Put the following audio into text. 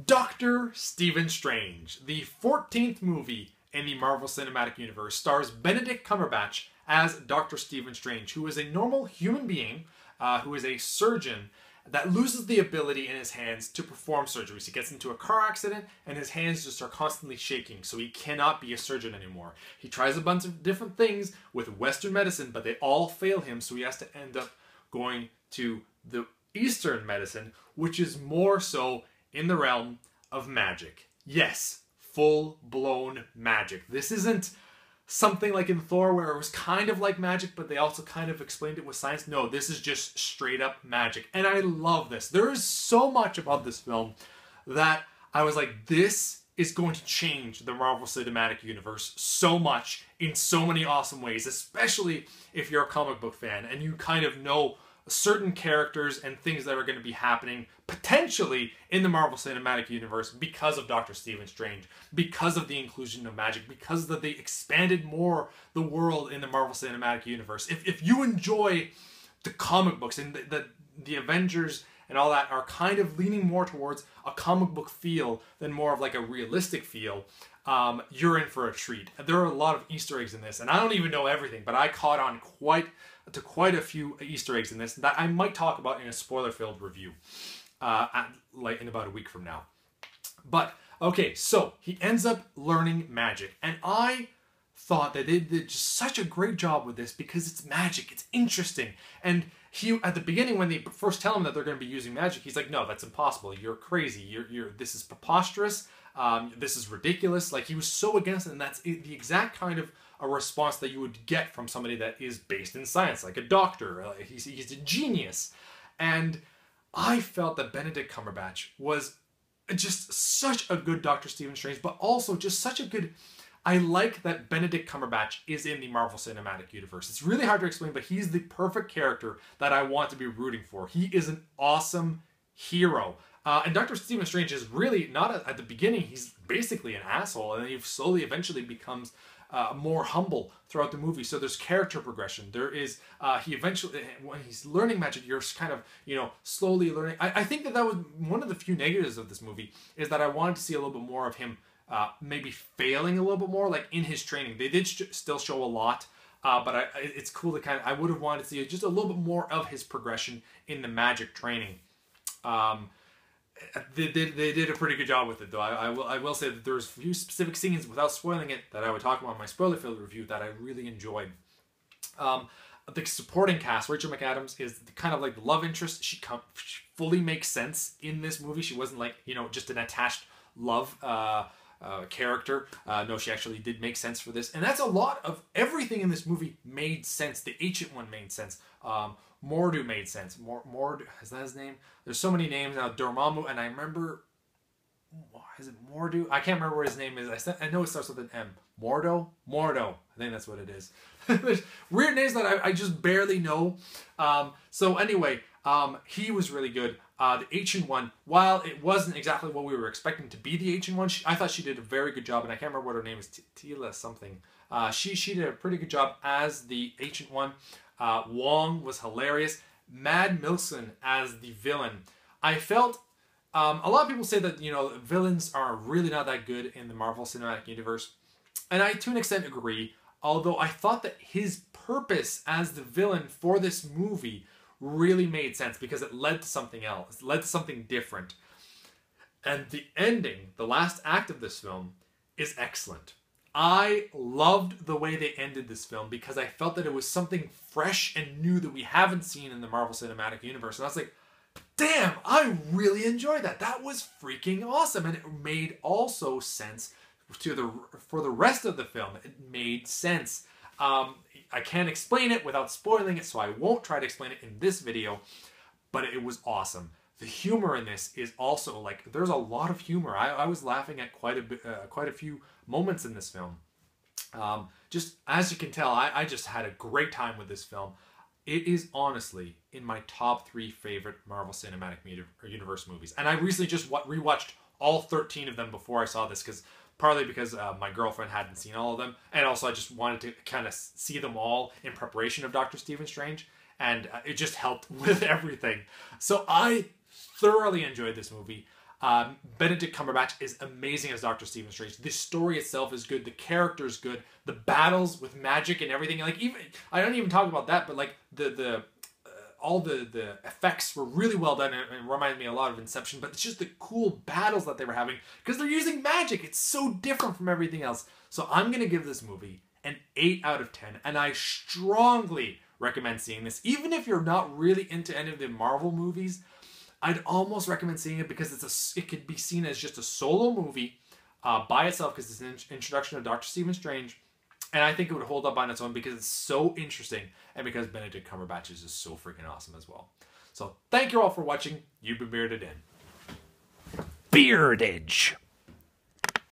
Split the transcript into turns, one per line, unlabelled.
Doctor Stephen Strange, the 14th movie in the Marvel Cinematic Universe, stars Benedict Cumberbatch as Dr. Stephen Strange, who is a normal human being, who is a surgeon that loses the ability in his hands to perform surgeries. He gets into a car accident and his hands just are constantly shaking, so he cannot be a surgeon anymore. He tries a bunch of different things with Western medicine, but they all fail him, so he has to end up going to the Eastern medicine, which is more so in the realm of magic. Yes, full-blown magic. This isn't something like in Thor where it was kind of like magic, but they also kind of explained it with science. No, this is just straight up magic. And I love this. There is so much about this film that I was like, this is going to change the Marvel Cinematic Universe so much in so many awesome ways, especially if you're a comic book fan and you kind of know certain characters and things that are going to be happening potentially in the Marvel Cinematic Universe because of Dr. Stephen Strange, because of the inclusion of magic, because that they expanded more the world in the Marvel Cinematic Universe. If you enjoy the comic books and the Avengers and all that are kind of leaning more towards a comic book feel than more of like a realistic feel, you're in for a treat. There are a lot of Easter eggs in this, and I don't even know everything, but I caught on quite a few Easter eggs in this that I might talk about in a spoiler-filled review like in about a week from now. But okay, so he ends up learning magic, and I thought that they did just such a great job with this because it's magic, it's interesting. And he, at the beginning, when they first tell him that they're going to be using magic, he's like, "No, that's impossible. You're crazy. This is preposterous. This is ridiculous." Like, he was so against it, and that's the exact kind of a response that you would get from somebody that is based in science, like a doctor. He's a genius. And I felt that Benedict Cumberbatch was just such a good Dr. Stephen Strange, but also just such a good... I like that Benedict Cumberbatch is in the Marvel Cinematic Universe. It's really hard to explain, but he's the perfect character that I want to be rooting for. He is an awesome hero. And Dr. Stephen Strange is really not at the beginning. He's basically an asshole, and then he slowly, eventually becomes more humble throughout the movie. So there's character progression. There is, he eventually, when he's learning magic, you're kind of, slowly learning. I think that was one of the few negatives of this movie, is that I wanted to see a little bit more of him maybe failing a little bit more, like in his training. They did still show a lot, but it's cool to I would have wanted to see just a little bit more of his progression in the magic training. They did a pretty good job with it, though. I will say that there's a few specific scenes, without spoiling it, that I would talk about in my spoiler-filled review that I really enjoyed. The supporting cast, Rachel McAdams is kind of like the love interest. She fully makes sense in this movie. She wasn't like, just an attached love character. No, she actually did make sense for this. And that's a lot of everything in this movie made sense. The Ancient One made sense. Mordu made sense. Mordu, is that his name? There's so many names now. Dormammu, and I remember, is it Mordu? I can't remember what his name is. I know it starts with an M. Mordo? I think that's what it is. There's weird names that I just barely know. So anyway, he was really good. The Ancient One, while it wasn't exactly what we were expecting to be the Ancient One, I thought she did a very good job, and I can't remember what her name is, Tila something. She did a pretty good job as the Ancient One. Wong was hilarious. Mad Milson as the villain. I felt, a lot of people say that, villains are really not that good in the Marvel Cinematic Universe. And I, to an extent, agree. Although I thought that his purpose as the villain for this movie really made sense because it led to something else. It led to something different. And the ending, the last act of this film, is excellent. I loved the way they ended this film because I felt that it was something fresh and new that we haven't seen in the Marvel Cinematic Universe. And I was like, damn, I really enjoyed that. That was freaking awesome. And it made also sense for the rest of the film. It made sense. I can't explain it without spoiling it, so I won't try to explain it in this video, but it was awesome. The humor in this is also, like, there's a lot of humor. I was laughing at quite a few moments in this film. Just as you can tell, I just had a great time with this film. It is honestly in my top 3 favorite Marvel Cinematic Universe movies. And I recently just rewatched all 13 of them before I saw this, partly because my girlfriend hadn't seen all of them, and also I just wanted to kind of see them all in preparation of Dr. Stephen Strange, and it just helped with everything. So I thoroughly enjoyed this movie. Benedict Cumberbatch is amazing as Dr. Stephen Strange. The story itself is good. The character is good. The battles with magic and everything. Like, even I don't even talk about that, but like all the effects were really well done and reminded me a lot of Inception. But it's just the cool battles that they were having because they're using magic. It's so different from everything else. So I'm gonna give this movie an 8 out of 10, and I strongly recommend seeing this. Even if you're not really into any of the Marvel movies, I'd almost recommend seeing it because it could be seen as just a solo movie by itself because it's an introduction of Dr. Stephen Strange. And I think it would hold up on its own because it's so interesting and because Benedict Cumberbatch is just so freaking awesome as well. So thank you all for watching. You've been bearded in.
Beardage.